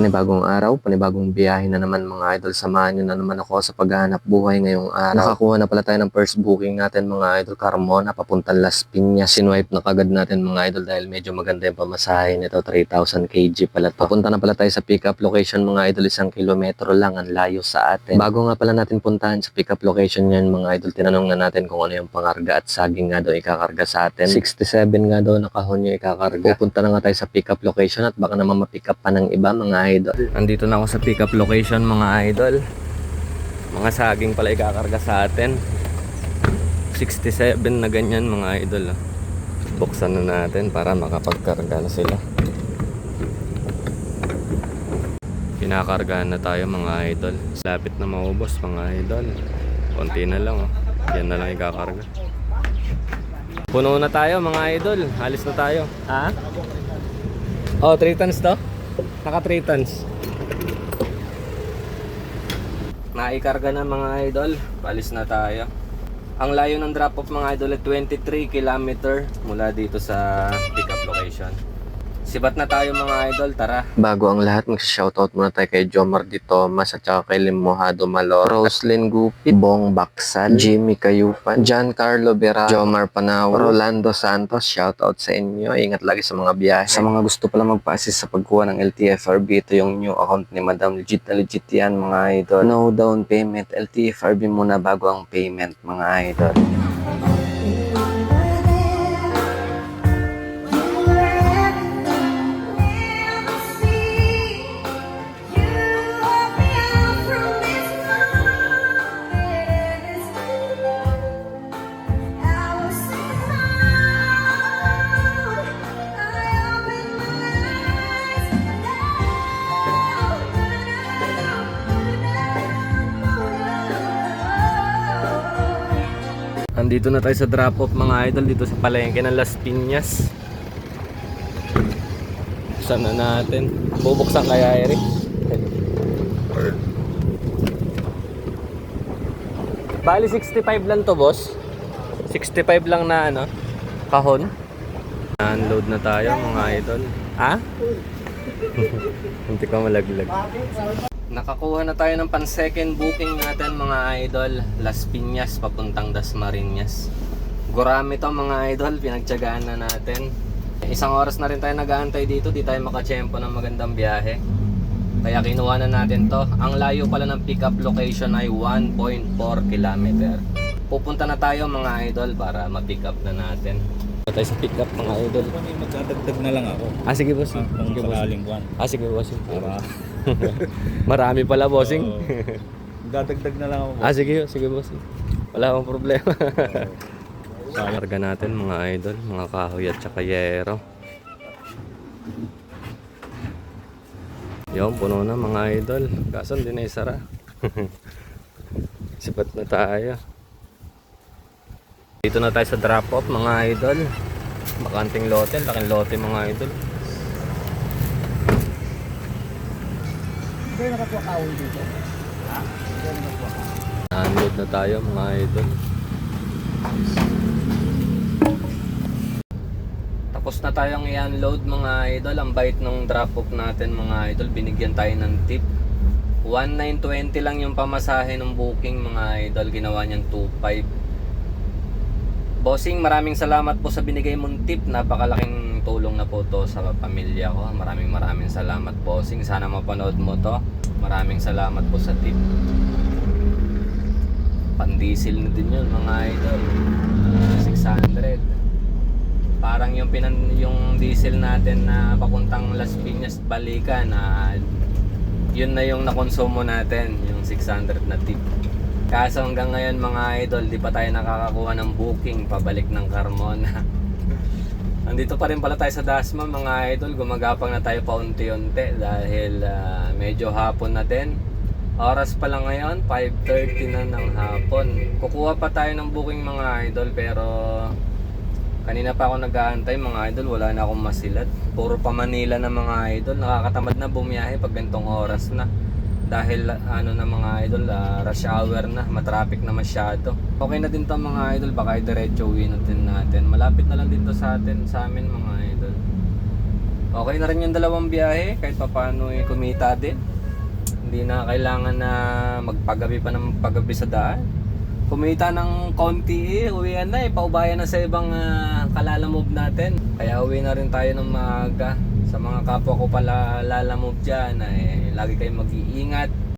Panibagong araw, panibagong biyahe na naman mga idol. Samahan nyo na naman ako sa paghahanap buhay ngayong araw. Nakakuha na pala tayo ng first booking natin mga idol, Carmona, papuntang Las Piñas. Sinwipe na kagad natin mga idol dahil medyo maganda yung pamasahe nito, 3,000 kg pala to. Papunta na pala tayo sa pick-up location mga idol, 1 kilometro lang ang layo sa atin. Bago nga pala natin puntahan sa pick-up location yan mga idol, tinanong na natin kung ano yung pangarga at saging nga daw ikakarga sa atin. 67 nga daw na kahon yung ikakarga. Pupunta na nga tayo sa pick-up location at baka naman ma-pick up pa ng iba mga idol. Andito na ako sa pick-up location mga idol. Mga saging pala ikakarga sa atin. 67 na ganyan mga idol. Buksan na natin para makapagkarga na sila. Kinakargahan na tayo mga idol. Lapit na maubos mga idol. Konti na lang oh. Yan na lang ikakarga. Puno na tayo mga idol. Halis na tayo. Ha? Oh, 3 tons to? Naka 3 tons. Naikarga na mga idol. Palis na tayo. Ang layo ng drop off mga idol ay 23 km mula dito sa pick-up location. Sibat na tayo mga idol, tara. Bago ang lahat, mag-shoutout muna tayo kay Jomar Di Tomas at saka kay Limohado Malor, Roslyn Gupit, Bong Baksan, Jimmy Kayupan, Giancarlo Vera, Jomar Panaw, Rolando Santos. Shoutout sa inyo. Ingat lagi sa mga biyahe. Sa mga gusto pala magpa-assist sa pagkuha ng LTFRB, ito yung new account ni Madam. Legit na legit yan mga idol. No down payment, LTFRB muna bago ang payment mga idol. Andito na tayo sa drop off mga idol dito sa palengke ng Las Piñas. Buksan na natin. Bubuksan kaya Eric? Bali 65 lang to boss. 65 lang na ano, kahon. Unload na tayo mga idol. Ha? Hindi ka malaglag. Nakakuha na tayo ng pan-second booking natin mga idol. Las Piñas papuntang Dasmariñas. Gurami to mga idol, pinagtiyagaan na natin. 1 oras na rin tayo nag-aantay dito, di tayo makatsyempo ng magandang biyahe. Kaya kinuha na natin to. Ang layo pala ng pick-up location ay 1.4 km. Pupunta na tayo mga idol para ma-pick up na natin. Tayo sa pick up mga idol. Magdadagdag na lang ako. Sige boss. Kung sakaling kuwan. Sige boss. Para Marami pala bossing. magdadagdag na lang ako. Sige bossing. Wala akong problema. Karga natin mga idol, mga kahoy at saka yero. Yung puno na mga idol. Kaso hindi na isara. Sipat na tayo. Dito na tayo sa drop off mga idol. Bakanting lote, laking lote mga idol. Kaya nakatuwa kahoy dito. Ha? Kaya nakatuwa kahoy. Unload na tayo mga idol. Tapos na tayong i-unload mga idol. Ang bait ng drop off natin mga idol. Binigyan tayo ng tip. 1,920 lang yung pamasahe ng booking mga idol. Ginawa niyang 2,500. Bossing, maraming salamat po sa binigay mong tip. Napakalaking tulong na po to sa pamilya ko. Maraming salamat bossing. Sana mapanood mo to. Maraming salamat po sa tip. Pan-diesel na din yun mga idol. 600. Parang yung diesel natin na papuntang Las Piñas balikan, yun na yung nakonsumo natin, yung 600 na tip. Kaso hanggang ngayon mga idol, di pa tayo nakakakuha ng booking pabalik ng Carmona. Andito pa rin pala tayo sa Dasma mga idol. Gumagapang na tayo paunti-unti dahil medyo hapon na din. Oras pa lang ngayon, 5:30 na ng hapon. Kukuha pa tayo ng booking mga idol, pero kanina pa ako nag-aantay mga idol, wala na akong masilat. Puro pa Manila na mga idol. Nakakatamad na bumiyahe pag ganitong oras na. Dahil ano na mga idol, rush hour na, matraffic na masyado. Okay na din to mga idol, baka diretso uwi natin. Malapit na lang dito sa amin mga idol. Okay na rin yung dalawang biyahe kahit papaano kumita din. Hindi na kailangan na magpagabi pa ng paggabi sa daan. Kumita ng konti uwian na paubayan na sa ibang kalalamove natin. Kaya uwi na rin tayo ng maaga. Sa mga kapwa ko pala lalamove dyan lagi kayong mag-iingat.